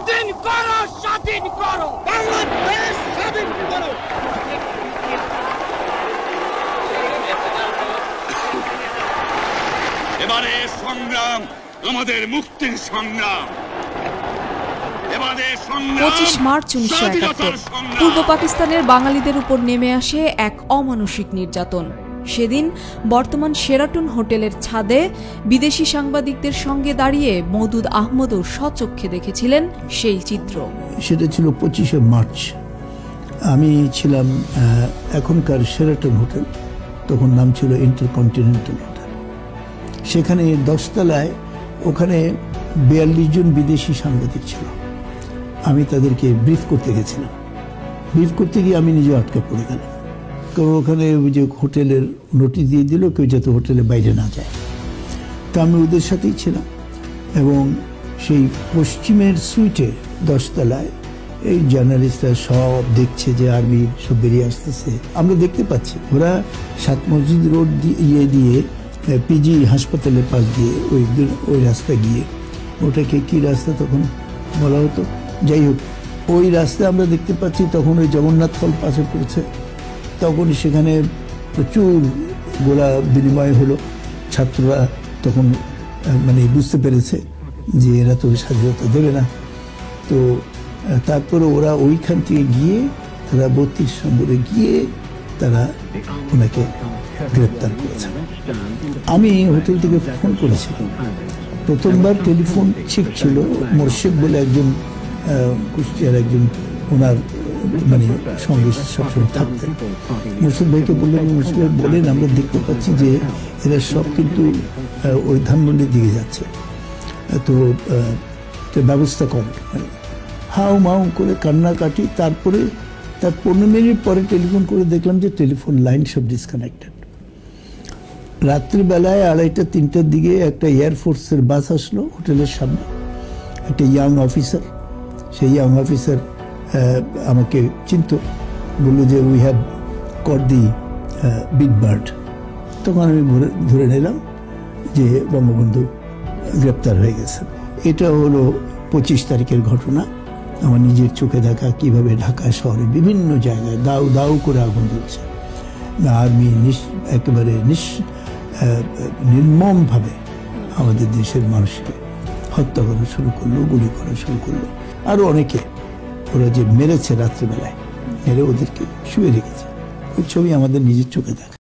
স্বাধীন করো, স্বাধীন করো, বাংলাদেশ স্বাধীন করো। এবারে সংগ্রাম আমাদের মুক্তির সংগ্রাম। 25 মার্চ 1971 পূর্ব পাকিস্তানের বাঙালিদের উপর নেমে আসে এক অমানসিক নির্যাতন। সেদিন বর্তমান শেরাটন হোটেলের ছাদে বিদেশি সাংবাদিকদের সঙ্গে দাঁড়িয়ে মওদুদ আহমদও স্বচক্ষে দেখেছিলেন সেই চিত্র। সেটা ছিল 25শে মার্চ। আমি ছিলাম এখনকার শেরাটন হোটেল, তখন নাম ছিল ইন্টারকন্টিনেন্টাল হোটেল। সেখানে 10 তলায় ওখানে 42 জন বিদেশি সাংবাদিক ছিল। আমি তাদেরকে ব্রিফ করতে গেছিলাম। ব্রিফ করতে গিয়ে আমি নিজে আটকা পড়ে গেলাম, কারণ ওখানে ওই যে হোটেলের নোটিশ দিয়ে দিল কেউ যাতে হোটেলের বাইরে না যায়। তা আমি ওদের সাথেই ছিলাম এবং সেই পশ্চিমের সুইটে 10 তলায় এই জার্নালিস্টরা সব দেখছে যে আর্মি সব বেরিয়ে আসতেছে। আমরা দেখতে পাচ্ছি ওরা 7 মসজিদ রোড দিয়ে পিজি হাসপাতালের পাশ দিয়ে ওই রাস্তা গিয়ে, ওটাকে কি রাস্তা তখন বলা হতো, যাই হোক ওই রাস্তায় আমরা দেখতে পাচ্ছি তখন ওই জগন্নাথ হল পাশে পড়েছে। তখন সেখানে প্রচুর গোলা বিনিময় হলো। ছাত্ররা তখন মানে বুঝতে পেরেছে যে এরা তো স্বাধীনতা দেবে না। তো তারপরে ওরা ওইখান থেকে গিয়ে তারা 32 নম্বরে গিয়ে তারা ওনাকে গ্রেপ্তার করেছে। আমি হোটেল থেকে ফোন করেছিলাম। প্রথমবার টেলিফোন ঠিক ছিল, মোর্শেদ বলে একজন কুষ্টিয়ার একজন ওনার মানে সঙ্গে সবসময় থাকতেন। মোর্শেদ ভাইকে বললেন, মোর্শেদ ভাই বলেন আমরা দেখতে পাচ্ছি যে এরা সব কিন্তু ওই ধানমন্ডির দিকে যাচ্ছে, তো ব্যবস্থা করেন। হাউ মাউ করে কান্নাকাটি। তারপরে তার 15 মিনিট পরে টেলিফোন করে দেখলাম যে টেলিফোন লাইন সব ডিসকানেক্টেড। রাত্রিবেলায় 2:30-3টার দিকে একটা এয়ারফোর্সের বাস আসলো হোটেলের সামনে, একটা ইয়াং অফিসার। সেই ইয়াং অফিসার আমাকে চিনত, বললো যে we have caught the big bird. তখন আমি ধরে নিলাম যে বঙ্গবন্ধু গ্রেপ্তার হয়ে গেছেন। এটা হলো 25 তারিখের ঘটনা। আমার নিজের চোখে দেখা কিভাবে ঢাকা শহরে বিভিন্ন জায়গায় দাউ দাউ করে আগুন জ্বলছে। আর্মি একেবারে নির্মমভাবে আমাদের দেশের মানুষকে হত্যা করা শুরু করলো, গুলি করা শুরু করলো। আরও অনেকে ওরা যে মেরেছে রাত্রিবেলায়, মেরে ওদেরকে শুয়ে রেখেছে। ওই ছবি আমাদের নিজের চোখে দেখা।